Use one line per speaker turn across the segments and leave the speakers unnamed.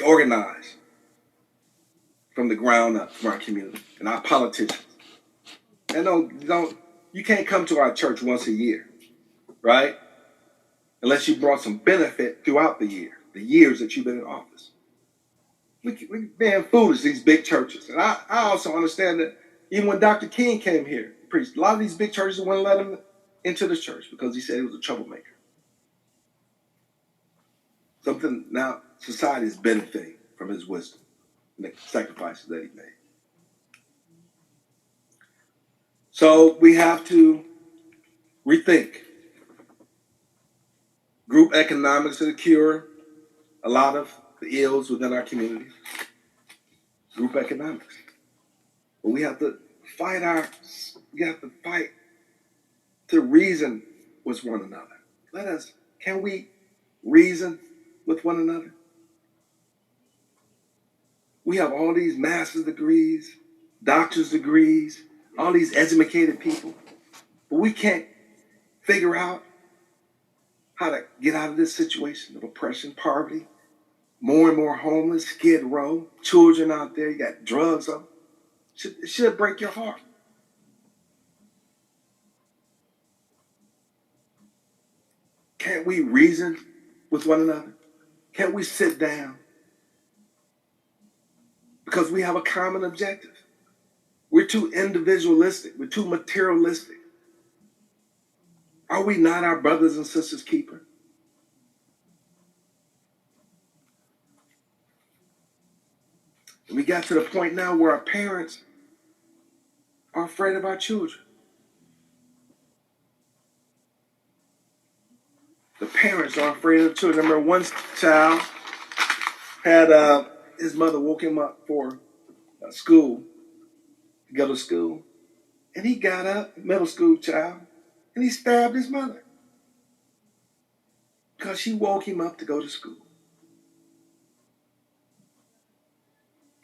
reorganize from the ground up from our community and our politicians. And you can't come to our church once a year, right? Unless you brought some benefit throughout the years that you've been in office. We're being foolish, these big churches. And I also understand that even when Dr. King came here, he preached, a lot of these big churches wouldn't let him into the church because he said he was a troublemaker. Something now society is benefiting from his wisdom and the sacrifices that he made. So we have to rethink. Group economics to the cure a lot of the ills within our community. Group economics. But we have to fight to reason with one another. Can we reason with one another? We have all these master's degrees, doctor's degrees, all these educated people, but we can't figure out how to get out of this situation of oppression, poverty, more and more homeless, Skid Row, children out there, you got drugs up. It should break your heart. Can't we reason with one another? Can't we sit down? Because we have a common objective. We're too individualistic. We're too materialistic. Are we not our brothers and sisters' keeper? We got to the point now where our parents are afraid of our children. The parents are afraid of the children. I remember one child had his mother woke him up for school, to go to school. And he got up, middle school child, and he stabbed his mother. Because she woke him up to go to school.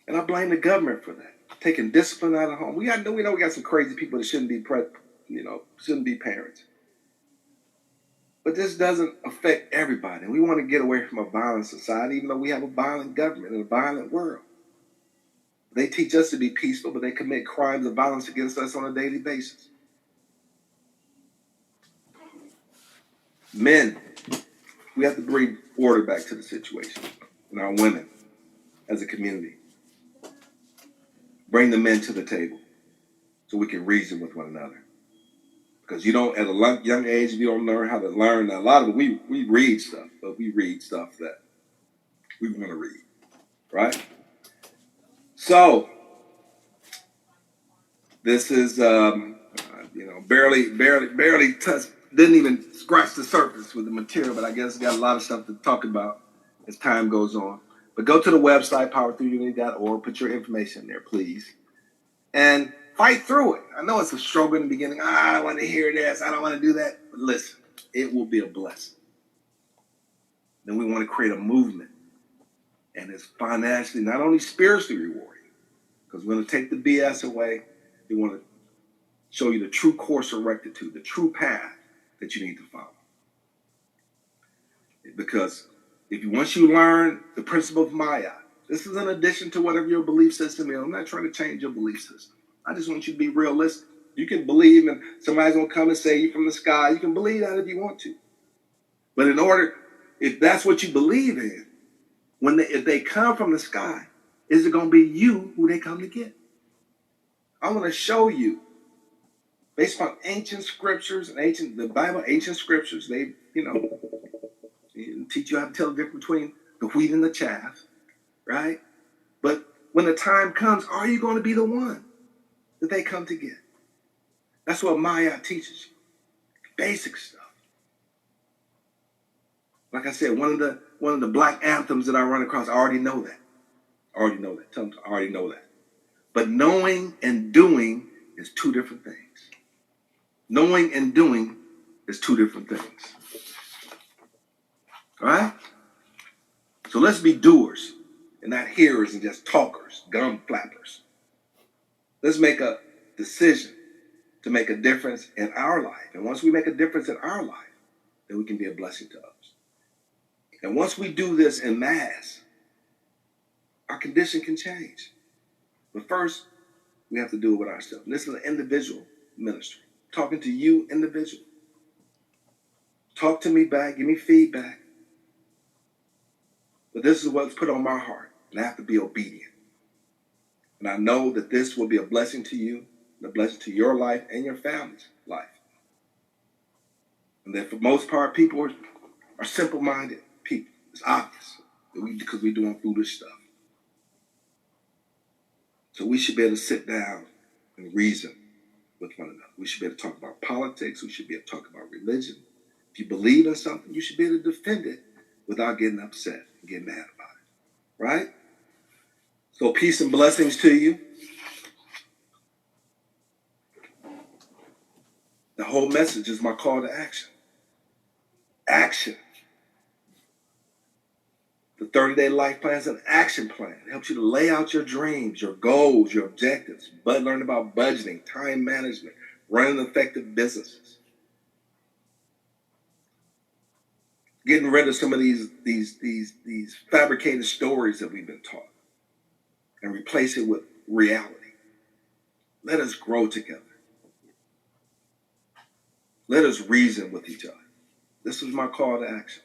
And I blame the government for that, taking discipline out of home. We know we got some crazy people that shouldn't be parents. But this doesn't affect everybody. And we want to get away from a violent society, even though we have a violent government and a violent world. They teach us to be peaceful, but they commit crimes of violence against us on a daily basis. Men, we have to bring order back to the situation. And our women, as a community, bring the men to the table so we can reason with one another. Because at a young age, if you don't learn how to learn, a lot of it, we read stuff, but we read stuff that we want to read, right? So, this is, barely touched, didn't even scratch the surface with the material, but I guess got a lot of stuff to talk about as time goes on. But go to the website, power3unity.org, put your information there, please. And fight through it. I know it's a struggle in the beginning. I don't want to hear this. I don't want to do that. But listen, it will be a blessing. Then we want to create a movement. And it's financially, not only spiritually rewarding, because we're going to take the BS away. We want to show you the true course of rectitude, the true path that you need to follow. Because once you learn the principle of Maya, this is in addition to whatever your belief system is. I'm not trying to change your belief system. I just want you to be realistic. You can believe and somebody's going to come and say you from the sky. You can believe that if you want to. But if that's what you believe in, if they come from the sky, is it going to be you who they come to get? I'm going to show you, based on ancient scriptures and the Bible, ancient scriptures, they teach you how to tell the difference between the wheat and the chaff, right? But when the time comes, are you going to be the one that they come to get? That's what Maya teaches you. Basic stuff. Like I said, one of the black anthems that I run across, I already know that. I already know that. But knowing and doing is two different things. Knowing and doing is two different things. All right? So let's be doers and not hearers and just talkers, gum flappers. Let's make a decision to make a difference in our life. And once we make a difference in our life, then we can be a blessing to others. And once we do this en masse, our condition can change. But first, we have to do it with ourselves. And this is an individual ministry. Talking to you, individual. Talk to me back. Give me feedback. But this is what's put on my heart. And I have to be obedient. And I know that this will be a blessing to you, and a blessing to your life and your family's life. And that for most part, people are simple-minded people. It's obvious because we're doing foolish stuff. So we should be able to sit down and reason with one another. We should be able to talk about politics. We should be able to talk about religion. If you believe in something, you should be able to defend it without getting upset and getting mad about it. Right? So peace and blessings to you. The whole message is my call to action. Action. The 30-day life plan is an action plan. It helps you to lay out your dreams, your goals, your objectives, but learn about budgeting, time management, running effective businesses. Getting rid of some of these fabricated stories that we've been taught and replace it with reality. Let us grow together. Let us reason with each other. This is my call to action.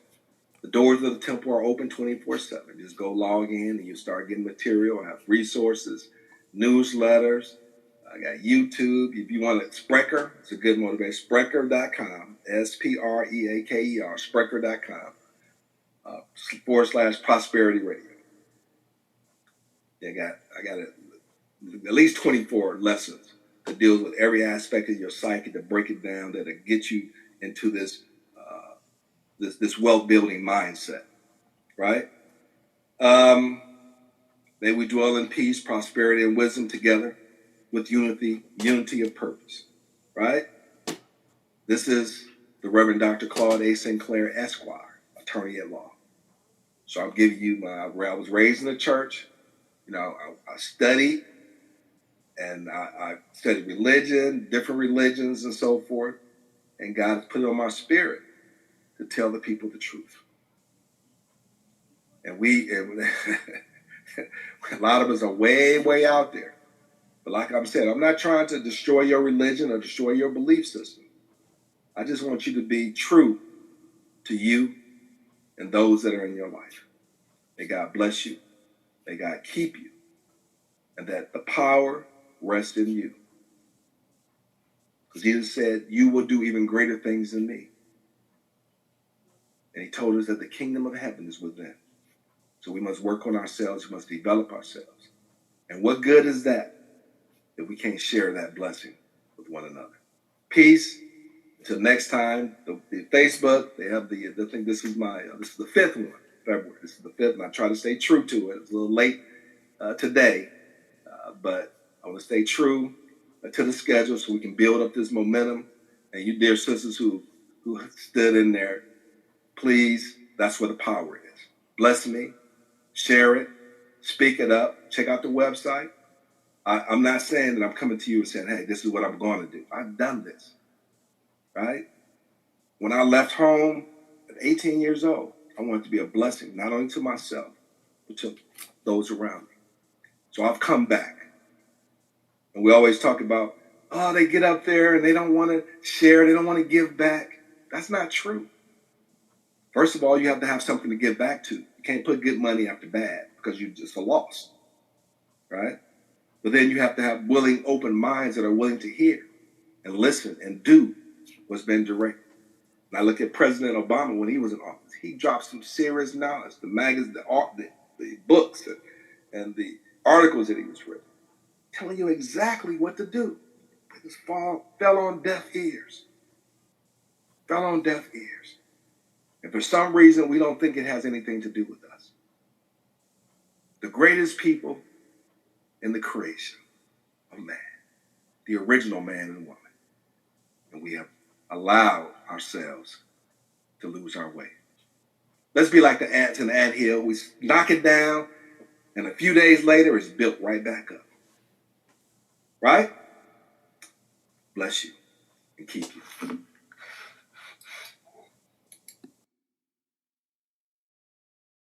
The doors of the temple are open 24/7. Just go log in and you start getting material. I have resources, newsletters. I got YouTube. If you want it, Sprecher, it's a good motivation. Sprecher.com, Spreaker, Sprecher.com, /prosperity radio. Yeah, I got at least 24 lessons that deals with every aspect of your psyche to break it down, that'll get you into this wealth building mindset, right? May we dwell in peace, prosperity, and wisdom together with unity of purpose, right? This is the Reverend Dr. Claud A. Sinclair, Esquire, attorney at law. So I'll give you I was raised in the church. I studied, and I studied religion, different religions and so forth. And God has put it on my spirit to tell the people the truth. And a lot of us are way, way out there. But like I said, I'm not trying to destroy your religion or destroy your belief system. I just want you to be true to you and those that are in your life. May God bless you. May God keep you. And that the power rests in you. Because Jesus said, you will do even greater things than me. And he told us that the kingdom of heaven is within. So we must work on ourselves. We must develop ourselves. And what good is that if we can't share that blessing with one another? Peace. Until next time, the Facebook, they have I think this is the fifth one, February. This is the fifth, and I try to stay true to it. It's a little late today, but I want to stay true to the schedule so we can build up this momentum. And you dear sisters who stood in there, please, that's where the power is. Bless me, share it, speak it up, check out the website. I'm not saying that I'm coming to you and saying, hey, this is what I'm going to do. I've done this, right? When I left home at 18 years old, I wanted to be a blessing, not only to myself, but to those around me. So I've come back. And we always talk about, they get up there and they don't want to share, they don't want to give back. That's not true. First of all, you have to have something to give back to. You can't put good money after bad because you're just a loss, right? But then you have to have willing, open minds that are willing to hear and listen and do what's been directed. And I look at President Obama when he was in office. He dropped some serious knowledge, the magazines, the books, and the articles that he was written, telling you exactly what to do. It just fell on deaf ears. Fell on deaf ears. And for some reason, we don't think it has anything to do with us. The greatest people in the creation of man, the original man and woman. And we have allowed ourselves to lose our way. Let's be like the ants in the anthill. We knock it down, and a few days later, it's built right back up. Right? Bless you and keep you.